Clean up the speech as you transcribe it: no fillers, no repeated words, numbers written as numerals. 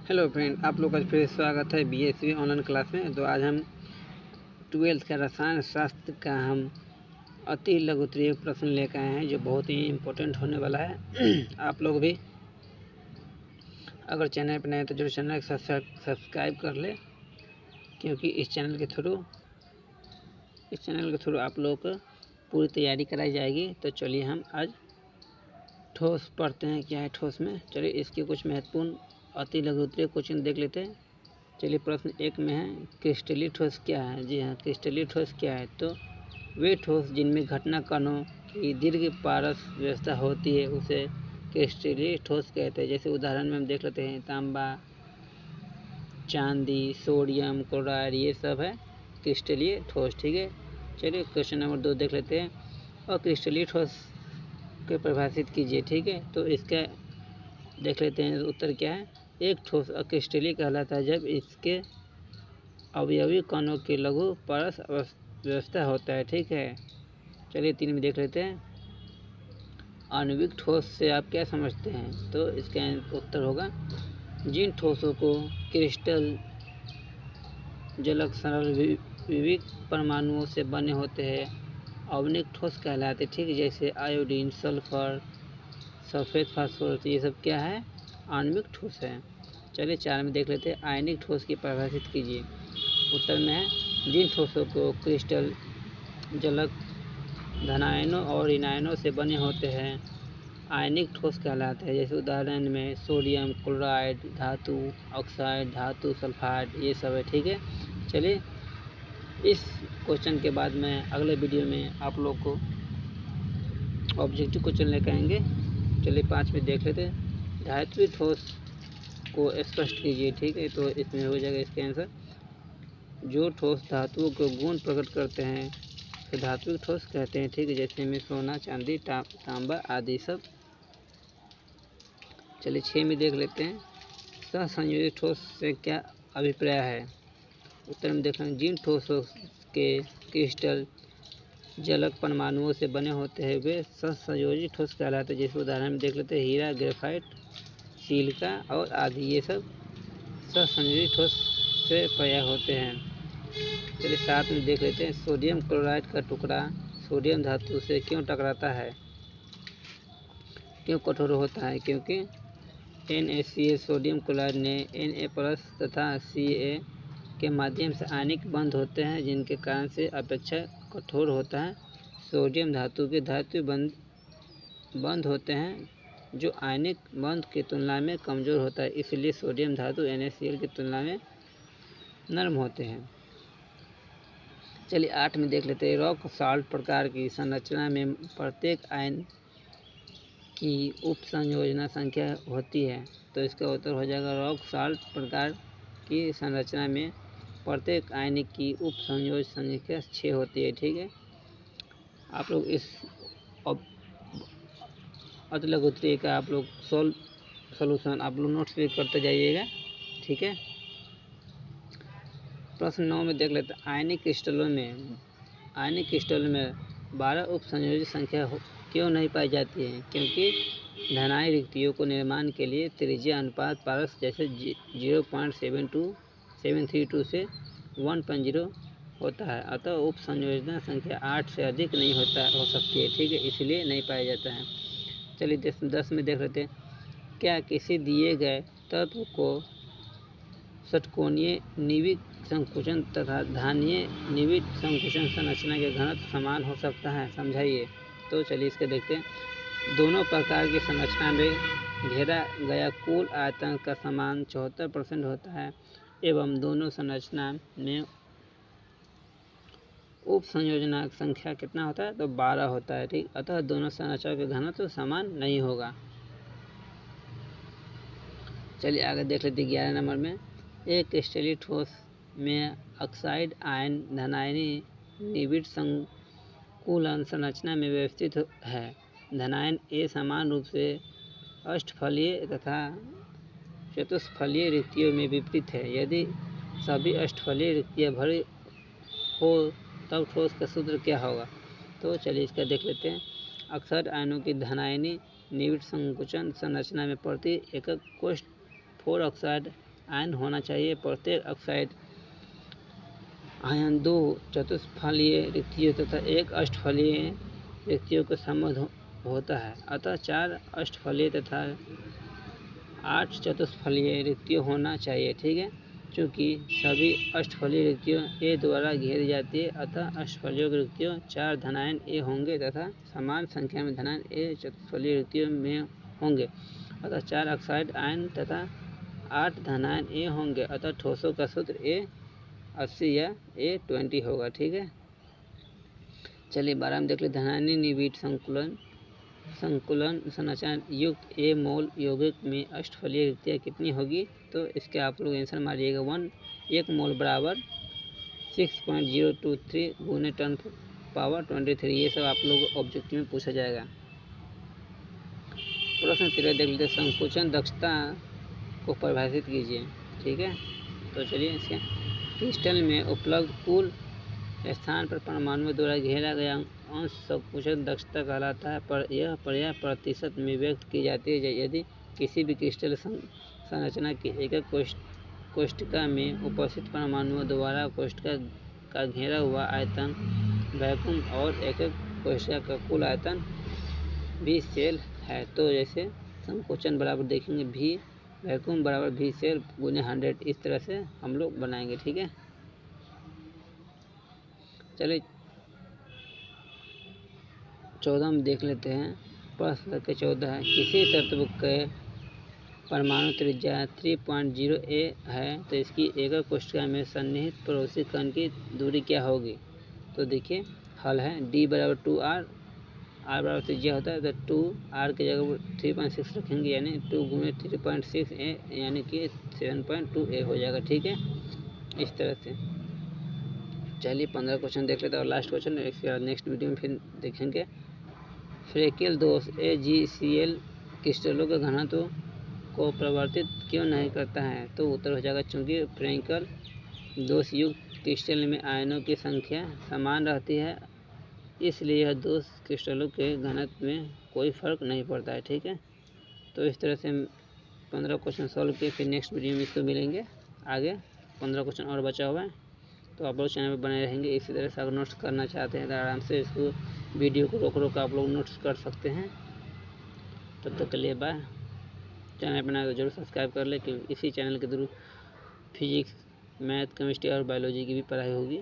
Hello friend, आप लोग का फिर स्वागत है बीएसवी ऑनलाइन क्लास में। तो आज हम 12th का रसायन शास्त्र का हम अति लघुत्तरीय प्रश्न लेकर आए हैं जो बहुत ही इम्पोर्टेंट होने वाला है। आप लोग भी अगर चैनल पर नए तो जरूर चैनल को सब्सक्राइब कर ले, क्योंकि इस चैनल के थ्रू आप लोग को पूरी तैयारी कराई जाएगी। तो चलिए हम आज ठोस पढ़ते हैं। क्या है ठोस में, चलिए इसके कुछ महत्वपूर्ण अति लघुत्तरीय क्वेश्चन देख लेते हैं। चलिए प्रश्न 1 में है, क्रिस्टलीय ठोस क्या है। जी हाँ, क्रिस्टलीय ठोस क्या है, तो वे ठोस जिनमें घटना कणों की दीर्घ पारस व्यवस्था होती है उसे क्रिस्टलीय ठोस कहते हैं। जैसे उदाहरण में हम देख लेते हैं, तांबा, चांदी, सोडियम क्लोराइड, ये सब है क्रिस्टलीय ठोस। ठीक है, चलिए क्वेश्चन नंबर 2 देख लेते हैं। और क्रिस्टलीय ठोस को परिभाषित कीजिए। ठीक है, तो इसका देख लेते हैं उत्तर क्या है। एक ठोस अक्रिस्टलीय कहलाता है जब इसके अवयवी कणों के लघु पारस व्यवस्था होता है। ठीक है, चलिए 3 में देख लेते हैं। आणविक ठोस से आप क्या समझते हैं, तो इसका उत्तर होगा जिन ठोसों को क्रिस्टल जलक सरल विविध परमाणुओं से बने होते हैं आणविक ठोस कहलाते। ठीक है, जैसे आयोडीन, सल्फर, सल्फेट, फास्फोरस, ये सब क्या है, आणविक ठोस है। चलिए 4 में देख लेते हैं। आयनिक ठोस की परिभाषित कीजिए। उत्तर में है जिन ठोसों को क्रिस्टल जलक धनायनों और ऋणायनों से बने होते हैं आयनिक ठोस कहलाते हैं। जैसे उदाहरण में सोडियम क्लोराइड, धातु ऑक्साइड, धातु सल्फाइड, ये सब है। ठीक है, चलिए इस क्वेश्चन के बाद मैं अगले वीडियो में आप लोग को ऑब्जेक्टिव क्वेश्चन लेकर आएंगे। चलिए 5 में देख लेते हैं। धात्विक ठोस को स्पष्ट कीजिए। ठीक है, तो इसमें हो जाएगा इसका आंसर, जो ठोस धातुओं के गुण प्रकट करते हैं तो धात्विक ठोस कहते हैं। ठीक है, जैसे में सोना, चांदी, तांबा आदि सब। चलिए 6 में देख लेते हैं। सहसंयोजित ठोस से क्या अभिप्राय है। उत्तर में देख लें, जिन ठोसों के क्रिस्टल जलक परमाणुओं से बने होते हैं वे सहसंयोजी ठोस कहलाते हैं। जैसे उदाहरण में देख लेते हैं, हीरा, ग्रेफाइट, सिलिका और आदि, ये सब सहसंयोजी ठोस से पर्याय होते हैं। चलिए 7 में देख लेते हैं। सोडियम क्लोराइड का टुकड़ा सोडियम धातु से क्यों टकराता है, क्यों कठोर होता है, क्योंकि NaCl सोडियम क्लोराइड ने Na+ तथा Ca के माध्यम से आयनिक बंध होते हैं, जिनके कारण से अपेक्षा कठोर होता है। सोडियम धातु के धातु बंध होते हैं जो आयनिक बंध की तुलना में कमजोर होता है, इसलिए सोडियम धातु NaCl की तुलना में नरम होते हैं। चलिए 8 में देख लेते हैं। रॉक साल्ट प्रकार की संरचना में प्रत्येक आयन की उप संयोजना संख्या होती है, तो इसका उत्तर हो जाएगा रॉक साल्ट प्रकार की संरचना में प्रत्येक आयनिक की उप संयोजन संख्या 6 होती है। ठीक है, आप लोग इस अति लघुत्तरीय का आप लोग सॉल्यूशन आप लोग नोट्स भी करते जाइएगा। ठीक है, प्रश्न 9 में देख लेते हैं। आयनिक क्रिस्टलों में 12 उप संयोजन संख्या क्यों नहीं पाई जाती है, क्योंकि धनायन रिक्तियों को निर्माण के लिए त्रिज्या अनुपात पारस जैसे 0.732 से 1.0 होता है, अतः उप संयोजना संख्या 8 से अधिक नहीं हो सकती है। ठीक है, इसलिए नहीं पाया जाता है। चलिए 10 में देख लेते हैं। क्या किसी दिए गए तत्व को षटकोणीय निवित संकुचन तथा धानीय निवित संकुचन संरचना के घनत्व समान हो सकता है, समझाइए। तो चलिए इसके देखते हैं। दोनों प्रकार की संरचना में घेरा गया कुल आयतन का समान 74% होता है एवं दोनों संरचना में उप संयोजना संख्या कितना होता है, तो 12 होता है। ठीक, अतः दोनों संरचनाओं के घनत्व समान नहीं होगा। चलिए आगे देख लेते हैं 11 नंबर में। एक क्रिस्टलीय ठोस में ऑक्साइड आयन धनायनी निविड संकुलन संरचना में व्यवस्थित है। धनायन A समान रूप से अष्टफलीय तथा चतुष्फलीय रिक्तियों में विपरीत है। यदि सभी अष्टफलीय रिक्तियां भरी हो तब ठोस का सूत्र क्या होगा, तो चलिए इसका देख लेते हैं। ऑक्साइड आयनों की धनायनी निविड संकुचन संरचना में प्रति एकक कोष्ठ 4 ऑक्साइड आयन होना चाहिए। प्रत्येक ऑक्साइड आयन 2 चतुष्फलीय रिक्तियों तथा 1 अष्टफलीय रिक्तियों का संबंध होता है। अतः 4 अष्टफलीय तथा 8 चतुष्फलीय रिक्तियों होना चाहिए। ठीक है, चूँकि सभी अष्टफलीय रिक्तियों ए द्वारा घेरी जाती है, अतः अष्टफलीय रिक्तियों 4 धनायन ए होंगे तथा समान संख्या में धनायन ए चतुष्फलीय रिक्तियों में होंगे। अतः 4 ऑक्साइड आयन तथा 8 धनायन ए होंगे। अतः ठोसों का सूत्र A80 या A20 होगा। ठीक है, चलिए 12 में देख ले। धनायन निबिड़ संकुलन संरचना युक्त ए मोल यौगिक में अष्टफलीय रिक्तियाँ कितनी होगी? तो इसके आप लोग आंसर मारिएगा 1 मोल बराबर 6.023 गुने 10⁻23। ये सब आप लोग ऑब्जेक्टिव में पूछा जाएगा। प्रश्न 13 देख लेते। संकुचन दक्षता को परिभाषित कीजिए। ठीक है, तो चलिए इसके क्रिस्टल में उपलब्ध कुल स्थान पर परमाणुओं द्वारा घेरा गया अंश संकुचन दक्षता कहलाता है। पर यह पर्याप्त प्रतिशत में व्यक्त की जाती है यदि किसी भी क्रिस्टल संरचना की एक कोष्ठिका में उपस्थित परमाणुओं द्वारा कोष्ठिका का घेरा हुआ आयतन वैक्यूम और एक कोशिका का कुल आयतन भी सेल है। तो जैसे संकोचन बराबर देखेंगे भी वैक्यूम बराबर भी सेल गुने 100, इस तरह से हम लोग बनाएंगे। ठीक है, चलिए 14 में देख लेते हैं। प्रश्न के 14 है, किसी तत्व के परमाणु त्रिज्या 3.0 a है तो इसकी एकक कोशिका में सन्निहित पड़ोसी कण की दूरी क्या होगी? तो देखिए हल है d बराबर 2r, r बराबर त्रिज्या होता है तो 2r की जगह 3.6 रखेंगे, यानी 2 गुणे 3.6 a यानी कि 7.2 a हो जाएगा। ठीक है, इस तरह से। चलिए 15 क्वेश्चन देख लेते हैं और लास्ट क्वेश्चन इसके बाद नेक्स्ट वीडियो में फिर देखेंगे। फ्रेकेल दोष AgCl क्रिस्टलों के घनत्व को परिवर्तित क्यों नहीं करता है? तो उत्तर हो जाएगा चूंकि फ्रेकेल दोष युक्त क्रिस्टल में आयनों की संख्या समान रहती है, इसलिए यह दोष क्रिस्टलों के घनत्व में कोई फर्क नहीं पड़ता है। ठीक है, तो इस तरह से 15 क्वेश्चन सॉल्व किए, फिर नेक्स्ट वीडियो में इसको मिलेंगे। आगे 15 क्वेश्चन और बचा हुआ है, तो आप लोग चैनल पर बने रहेंगे। इसी तरह से अगर नोट्स करना चाहते हैं तो आराम से इसको वीडियो को रोक रोक आप लोग नोट्स कर सकते हैं। तब तक के लिए बाय। चैनल बना तो जरूर सब्सक्राइब कर ले, क्योंकि इसी चैनल के थ्रू फिजिक्स, मैथ, केमिस्ट्री और बायोलॉजी की भी पढ़ाई होगी।